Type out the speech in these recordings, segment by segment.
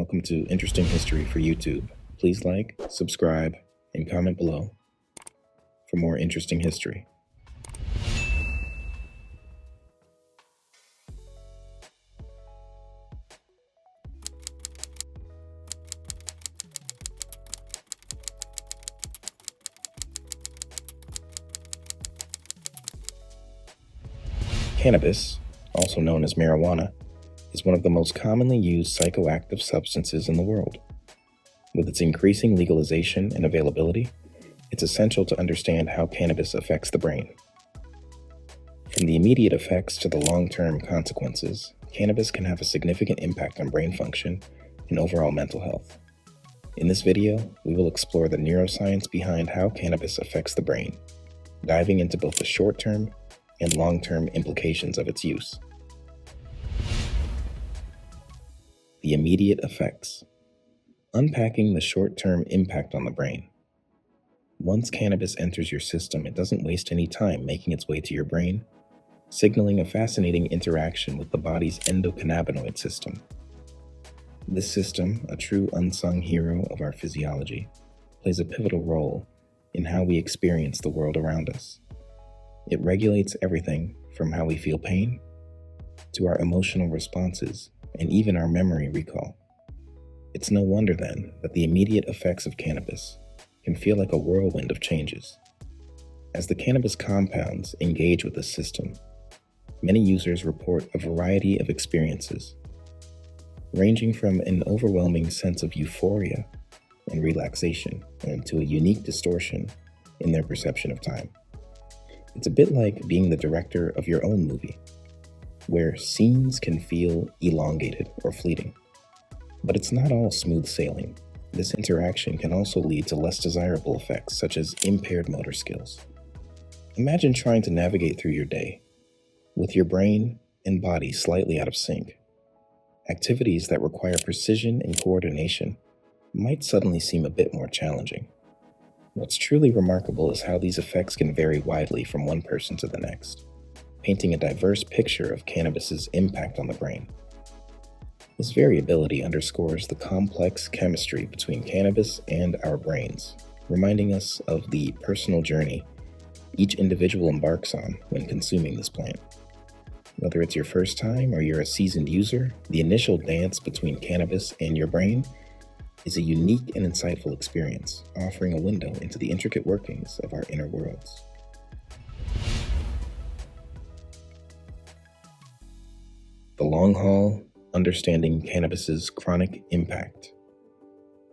welcome to Interesting History for YouTube. Please like, subscribe, and comment below for more interesting history. Cannabis, also known as marijuana, is one of the most commonly used psychoactive substances in the world. With its increasing legalization and availability, it's essential to understand how cannabis affects the brain. From the immediate effects to the long-term consequences, cannabis can have a significant impact on brain function and overall mental health. In this video, we will explore the neuroscience behind how cannabis affects the brain, diving into both the short-term and long-term implications of its use. The immediate effects. Unpacking the short-term impact on the brain. Once cannabis enters your system, it doesn't waste any time making its way to your brain, signaling a fascinating interaction with the body's endocannabinoid system. This system, a true unsung hero of our physiology, plays a pivotal role in how we experience the world around us. It regulates everything from how we feel pain to our emotional responses and even our memory recall. It's no wonder then that the immediate effects of cannabis can feel like a whirlwind of changes. As the cannabis compounds engage with the system, many users report a variety of experiences, ranging from an overwhelming sense of euphoria and relaxation and to a unique distortion in their perception of time. It's a bit like being the director of your own movie, where scenes can feel elongated or fleeting. But it's not all smooth sailing. This interaction can also lead to less desirable effects, such as impaired motor skills. Imagine trying to navigate through your day with your brain and body slightly out of sync. Activities that require precision and coordination might suddenly seem a bit more challenging. What's truly remarkable is how these effects can vary widely from one person to the next, painting a diverse picture of cannabis's impact on the brain. This variability underscores the complex chemistry between cannabis and our brains, reminding us of the personal journey each individual embarks on when consuming this plant. Whether it's your first time or you're a seasoned user, the initial dance between cannabis and your brain is a unique and insightful experience, offering a window into the intricate workings of our inner worlds. The long haul, understanding cannabis's chronic impact.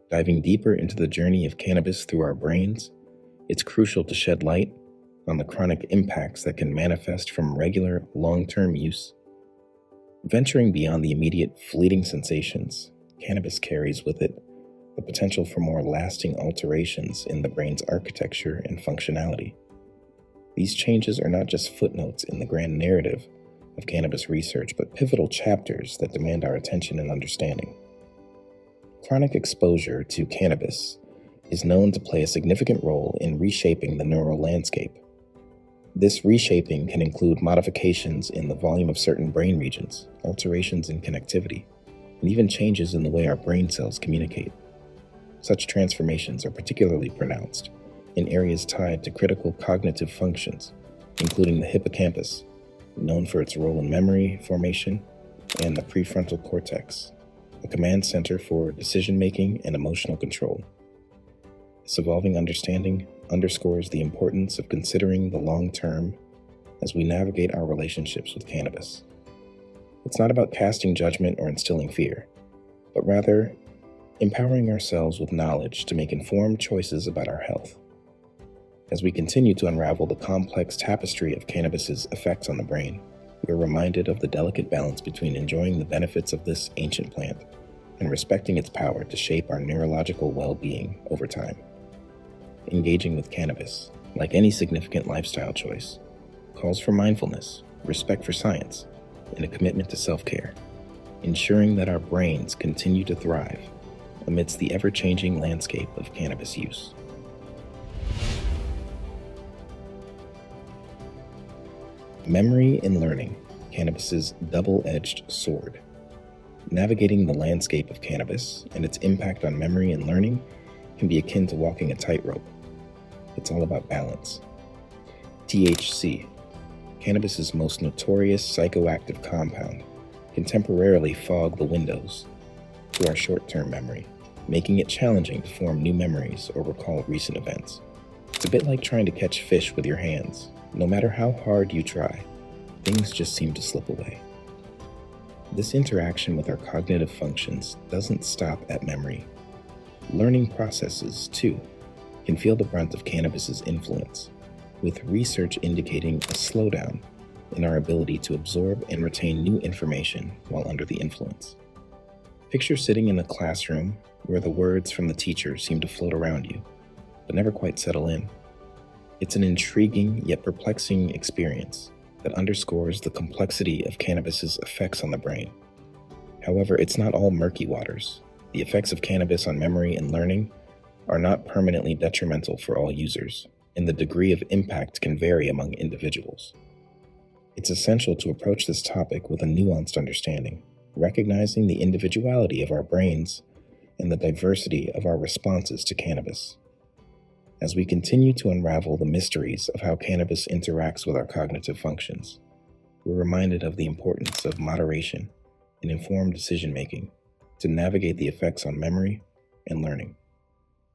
Diving deeper into the journey of cannabis through our brains, it's crucial to shed light on the chronic impacts that can manifest from regular, long-term use. Venturing beyond the immediate, fleeting sensations, cannabis carries with it the potential for more lasting alterations in the brain's architecture and functionality. These changes are not just footnotes in the grand narrative of cannabis research, but pivotal chapters that demand our attention and understanding. Chronic exposure to cannabis is known to play a significant role in reshaping the neural landscape. This reshaping can include modifications in the volume of certain brain regions, alterations in connectivity, and even changes in the way our brain cells communicate. Such transformations are particularly pronounced in areas tied to critical cognitive functions, including the hippocampus, known for its role in memory formation, and the prefrontal cortex, a command center for decision-making and emotional control. This evolving understanding underscores the importance of considering the long term as we navigate our relationships with cannabis. It's not about casting judgment or instilling fear, but rather empowering ourselves with knowledge to make informed choices about our health. As we continue to unravel the complex tapestry of cannabis's effects on the brain, we are reminded of the delicate balance between enjoying the benefits of this ancient plant and respecting its power to shape our neurological well-being over time. Engaging with cannabis, like any significant lifestyle choice, calls for mindfulness, respect for science, and a commitment to self-care, ensuring that our brains continue to thrive amidst the ever-changing landscape of cannabis use. Memory and learning, cannabis's double-edged sword. Navigating the landscape of cannabis and its impact on memory and learning can be akin to walking a tightrope. It's all about balance. THC, cannabis's most notorious psychoactive compound, can temporarily fog the windows to our short-term memory, making it challenging to form new memories or recall recent events. It's a bit like trying to catch fish with your hands. No matter how hard you try, things just seem to slip away. This interaction with our cognitive functions doesn't stop at memory. Learning processes, too, can feel the brunt of cannabis's influence, with research indicating a slowdown in our ability to absorb and retain new information while under the influence. Picture sitting in a classroom where the words from the teacher seem to float around you, but never quite settle in. It's an intriguing yet perplexing experience that underscores the complexity of cannabis's effects on the brain. However, it's not all murky waters. The effects of cannabis on memory and learning are not permanently detrimental for all users, and the degree of impact can vary among individuals. It's essential to approach this topic with a nuanced understanding, recognizing the individuality of our brains and the diversity of our responses to cannabis. As we continue to unravel the mysteries of how cannabis interacts with our cognitive functions, we're reminded of the importance of moderation and informed decision-making to navigate the effects on memory and learning.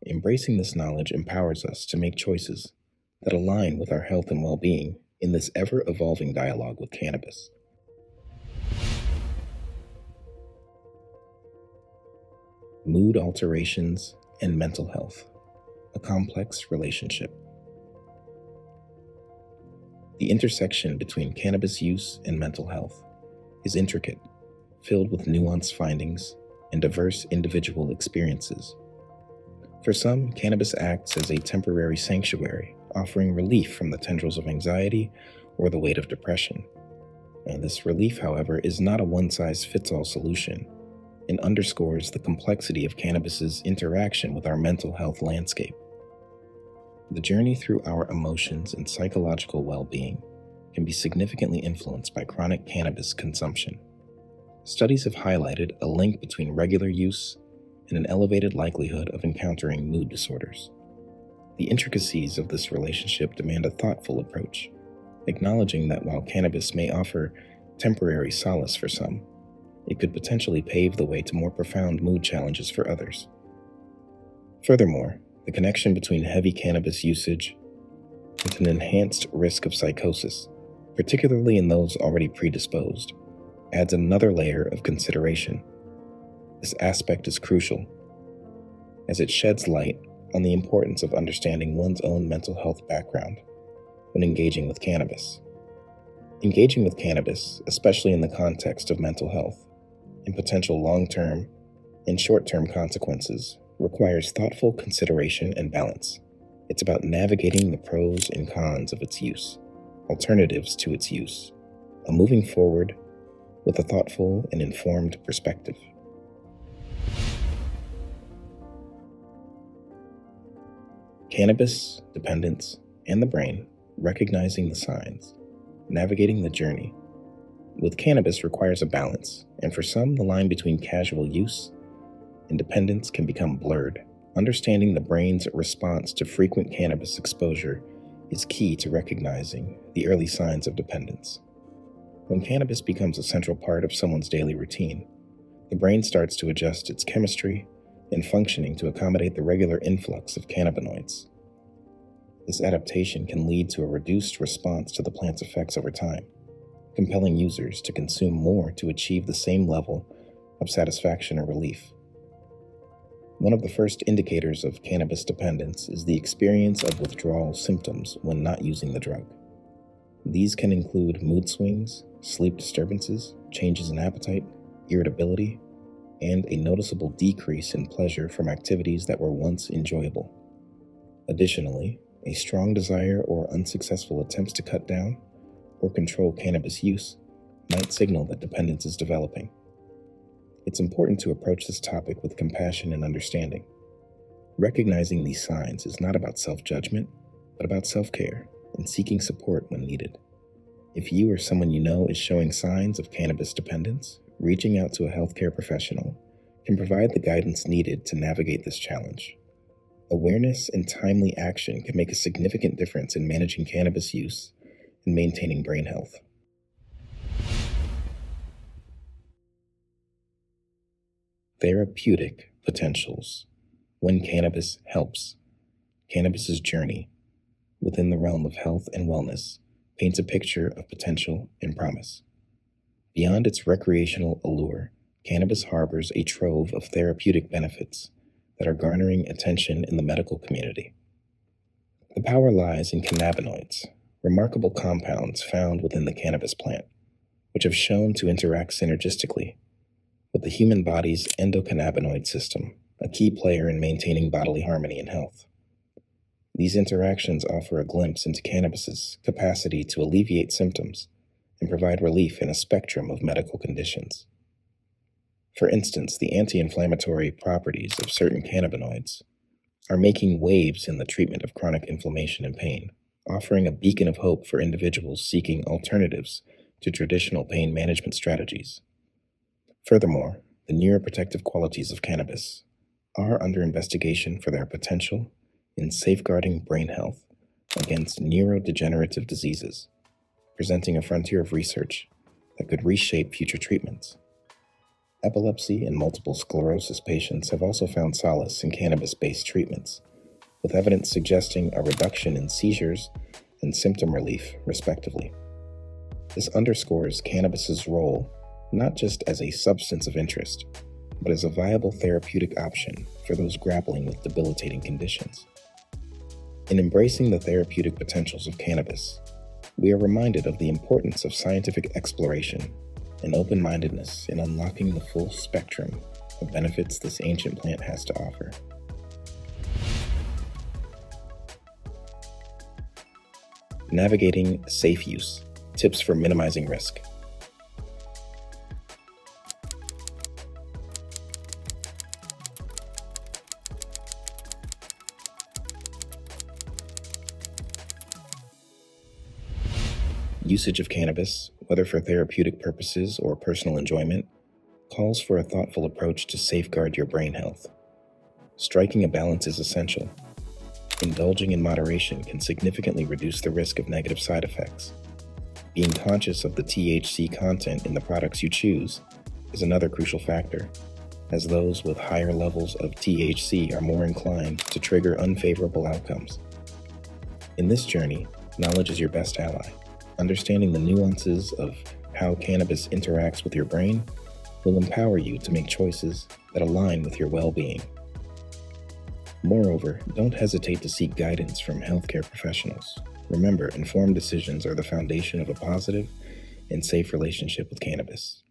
Embracing this knowledge empowers us to make choices that align with our health and well-being in this ever-evolving dialogue with cannabis. Mood alterations and mental health. A complex relationship. The intersection between cannabis use and mental health is intricate, filled with nuanced findings and diverse individual experiences. For some, cannabis acts as a temporary sanctuary, offering relief from the tendrils of anxiety or the weight of depression. And this relief, however, is not a one-size-fits-all solution and underscores the complexity of cannabis's interaction with our mental health landscape. The journey through our emotions and psychological well-being can be significantly influenced by chronic cannabis consumption. Studies have highlighted a link between regular use and an elevated likelihood of encountering mood disorders. The intricacies of this relationship demand a thoughtful approach, acknowledging that while cannabis may offer temporary solace for some, it could potentially pave the way to more profound mood challenges for others. Furthermore, the connection between heavy cannabis usage and an enhanced risk of psychosis, particularly in those already predisposed, adds another layer of consideration. This aspect is crucial, as it sheds light on the importance of understanding one's own mental health background when engaging with cannabis. Engaging with cannabis, especially in the context of mental health and potential long-term and short-term consequences, requires thoughtful consideration and balance. It's about navigating the pros and cons of its use, alternatives to its use, and moving forward with a thoughtful and informed perspective. Cannabis, dependence, and the brain, recognizing the signs, navigating the journey. With cannabis requires a balance, and for some, the line between casual use and dependence can become blurred. Understanding the brain's response to frequent cannabis exposure is key to recognizing the early signs of dependence. When cannabis becomes a central part of someone's daily routine, the brain starts to adjust its chemistry and functioning to accommodate the regular influx of cannabinoids. This adaptation can lead to a reduced response to the plant's effects over time, compelling users to consume more to achieve the same level of satisfaction or relief. One of the first indicators of cannabis dependence is the experience of withdrawal symptoms when not using the drug. These can include mood swings, sleep disturbances, changes in appetite, irritability, and a noticeable decrease in pleasure from activities that were once enjoyable. Additionally, a strong desire or unsuccessful attempts to cut down or control cannabis use might signal that dependence is developing. It's important to approach this topic with compassion and understanding. Recognizing these signs is not about self-judgment, but about self-care and seeking support when needed. If you or someone you know is showing signs of cannabis dependence, Reaching out to a healthcare professional can provide the guidance needed to navigate this challenge. Awareness and timely action can make a significant difference in managing cannabis use and maintaining brain health. Therapeutic potentials. When cannabis helps. Cannabis's journey within the realm of health and wellness paints a picture of potential and promise. Beyond its recreational allure, cannabis harbors a trove of therapeutic benefits that are garnering attention in the medical community. The power lies in cannabinoids, remarkable compounds found within the cannabis plant, which have shown to interact synergistically with the human body's endocannabinoid system, a key player in maintaining bodily harmony and health. These interactions offer a glimpse into cannabis's capacity to alleviate symptoms and provide relief in a spectrum of medical conditions. For instance, the anti-inflammatory properties of certain cannabinoids are making waves in the treatment of chronic inflammation and pain, offering a beacon of hope for individuals seeking alternatives to traditional pain management strategies. Furthermore, the neuroprotective qualities of cannabis are under investigation for their potential in safeguarding brain health against neurodegenerative diseases, presenting a frontier of research that could reshape future treatments. Epilepsy and multiple sclerosis patients have also found solace in cannabis-based treatments, with evidence suggesting a reduction in seizures and symptom relief, respectively. This underscores cannabis's role not just as a substance of interest, but as a viable therapeutic option for those grappling with debilitating conditions. In embracing the therapeutic potentials of cannabis, we are reminded of the importance of scientific exploration and open-mindedness in unlocking the full spectrum of benefits this ancient plant has to offer. Navigating safe use. Tips for minimizing risk. Usage of cannabis, whether for therapeutic purposes or personal enjoyment, calls for a thoughtful approach to safeguard your brain health. Striking a balance is essential. Indulging in moderation can significantly reduce the risk of negative side effects. Being conscious of the THC content in the products you choose is another crucial factor, as those with higher levels of THC are more inclined to trigger unfavorable outcomes. In this journey, knowledge is your best ally. Understanding the nuances of how cannabis interacts with your brain will empower you to make choices that align with your well-being. Moreover, don't hesitate to seek guidance from healthcare professionals. Remember, informed decisions are the foundation of a positive and safe relationship with cannabis.